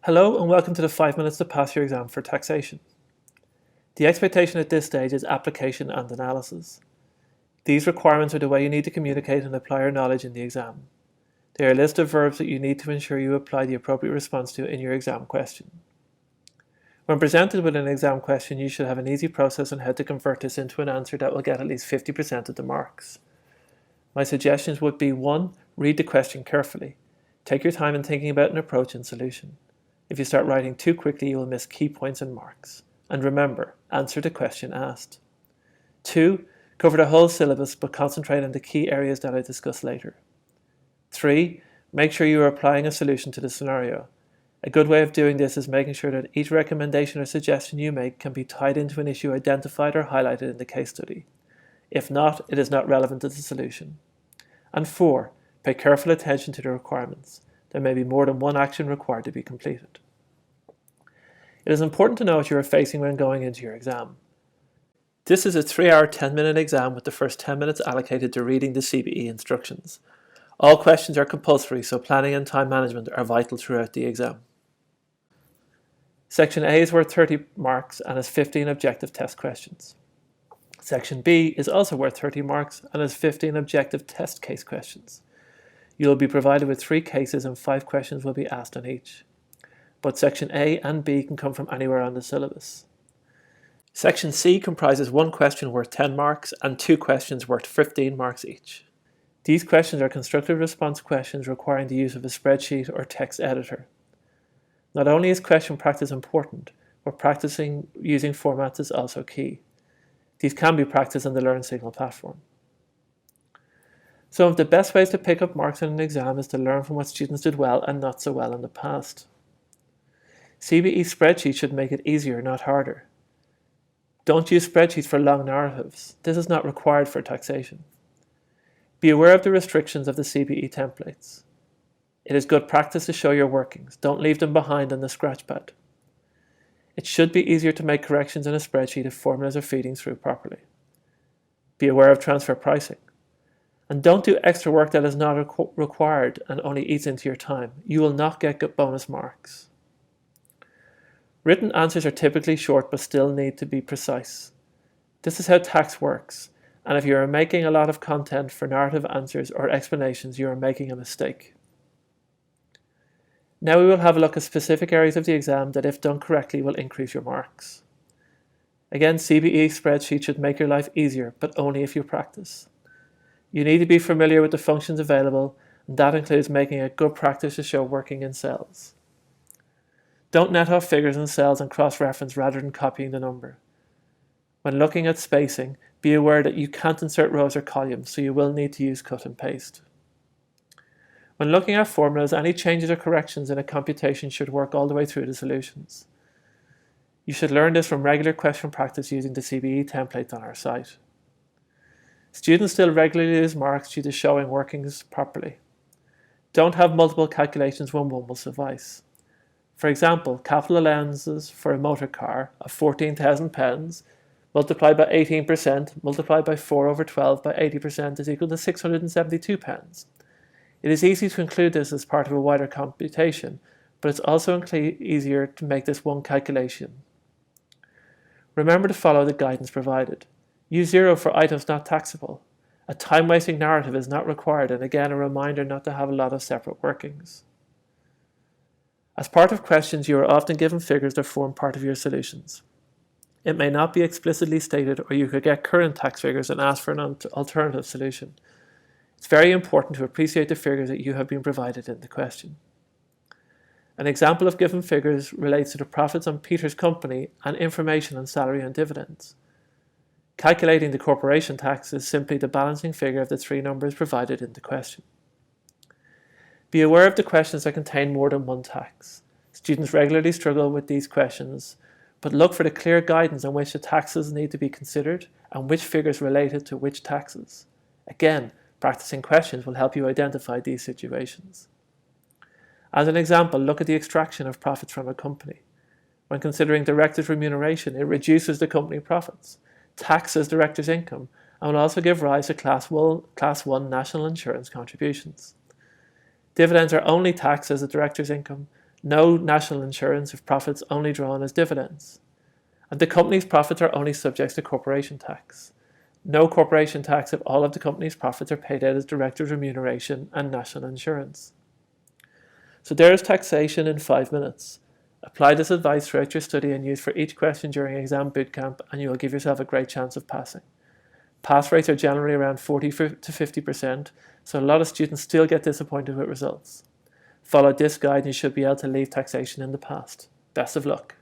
Hello and welcome to the 5 minutes to pass your exam for taxation. The expectation at this stage is application and analysis. These requirements are the way you need to communicate and apply your knowledge in the exam. They are a list of verbs that you need to ensure you apply the appropriate response to in your exam question. When presented with an exam question, you should have an easy process on how to convert this into an answer that will get at least 50% of the marks. My suggestions would be 1. Read the question carefully. Take your time in thinking about an approach and solution. If you start writing too quickly, you will miss key points and marks. And remember, answer the question asked. 2. Cover the whole syllabus but concentrate on the key areas that I discuss later. 3. Make sure you are applying a solution to the scenario. A good way of doing this is making sure that each recommendation or suggestion you make can be tied into an issue identified or highlighted in the case study. If not, it is not relevant to the solution. And 4. Pay careful attention to the requirements. There may be more than one action required to be completed. It is important to know what you are facing when going into your exam. This is a 3-hour 10-minute exam with the first 10 minutes allocated to reading the CBE instructions. All questions are compulsory, so planning and time management are vital throughout the exam. Section A is worth 30 marks and has 15 objective test questions. Section B is also worth 30 marks and has 15 objective test case questions. You will be provided with 3 cases and 5 questions will be asked on each. Both Section A and B can come from anywhere on the syllabus. Section C comprises 1 question worth 10 marks and 2 questions worth 15 marks each. These questions are constructive response questions requiring the use of a spreadsheet or text editor. Not only is question practice important, but practicing using formats is also key. These can be practiced on the LearnSignal platform. Some of the best ways to pick up marks in an exam is to learn from what students did well and not so well in the past. CBE spreadsheets should make it easier, not harder. Don't use spreadsheets for long narratives. This is not required for taxation. Be aware of the restrictions of the CBE templates. It is good practice to show your workings. Don't leave them behind on the scratchpad. It should be easier to make corrections in a spreadsheet if formulas are feeding through properly. Be aware of transfer pricing. And don't do extra work that is not required and only eats into your time. You will not get bonus marks. Written answers are typically short but still need to be precise. This is how tax works, and if you are making a lot of content for narrative answers or explanations, you are making a mistake. Now we will have a look at specific areas of the exam that, if done correctly, will increase your marks. Again, CBE spreadsheets should make your life easier, but only if you practice. You need to be familiar with the functions available, and that includes making a good practice to show working in cells. Don't net off figures in cells and cross-reference rather than copying the number. When looking at spacing, be aware that you can't insert rows or columns, so you will need to use cut and paste. When looking at formulas, any changes or corrections in a computation should work all the way through the solutions. You should learn this from regular question practice using the CBE templates on our site. Students still regularly lose marks due to showing workings properly. Don't have multiple calculations when one will suffice. For example, capital allowances for a motor car of £14,000 multiplied by 18% multiplied by 4 over 12 by 80% is equal to £672. It is easy to include this as part of a wider computation, but it's also easier to make this one calculation. Remember to follow the guidance provided. Use 0 for items not taxable. A time-wasting narrative is not required, and again a reminder not to have a lot of separate workings. As part of questions, you are often given figures that form part of your solutions. It may not be explicitly stated, or you could get current tax figures and ask for an alternative solution. It's very important to appreciate the figures that you have been provided in the question. An example of given figures relates to the profits on Peter's company and information on salary and dividends. Calculating the corporation tax is simply the balancing figure of the 3 numbers provided in the question. Be aware of the questions that contain more than one tax. Students regularly struggle with these questions, but look for the clear guidance on which the taxes need to be considered and which figures related to which taxes. Again, practicing questions will help you identify these situations. As an example, look at the extraction of profits from a company. When considering directors' remuneration, it reduces the company profits, taxes directors' income, and will also give rise to Class 1 national insurance contributions. Dividends are only taxed as a director's income. No national insurance if profits only drawn as dividends. And the company's profits are only subject to corporation tax. No corporation tax if all of the company's profits are paid out as directors' remuneration and national insurance. So there is taxation in 5 minutes. Apply this advice throughout your study and use for each question during exam bootcamp, and you will give yourself a great chance of passing. Pass rates are generally around 40 to 50%, so a lot of students still get disappointed with results. Follow this guide and you should be able to leave taxation in the past. Best of luck.